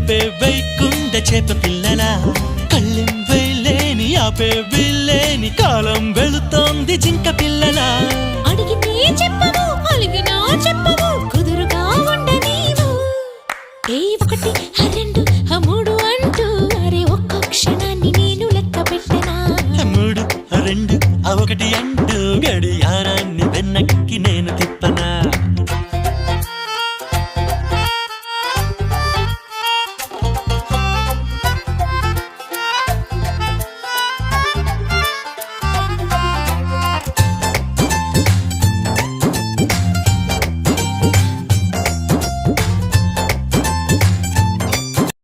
లేపే వైకుండ చేప పిల్లల కళ్ళెం వేలేని ఆపే వీలేని కాలం వెళుతోంది జింక పిల్లల అడిగితే చెప్పవు అలిగినా చెప్పవు కుదురుగా ఉండనీవు ఏ ఒకటి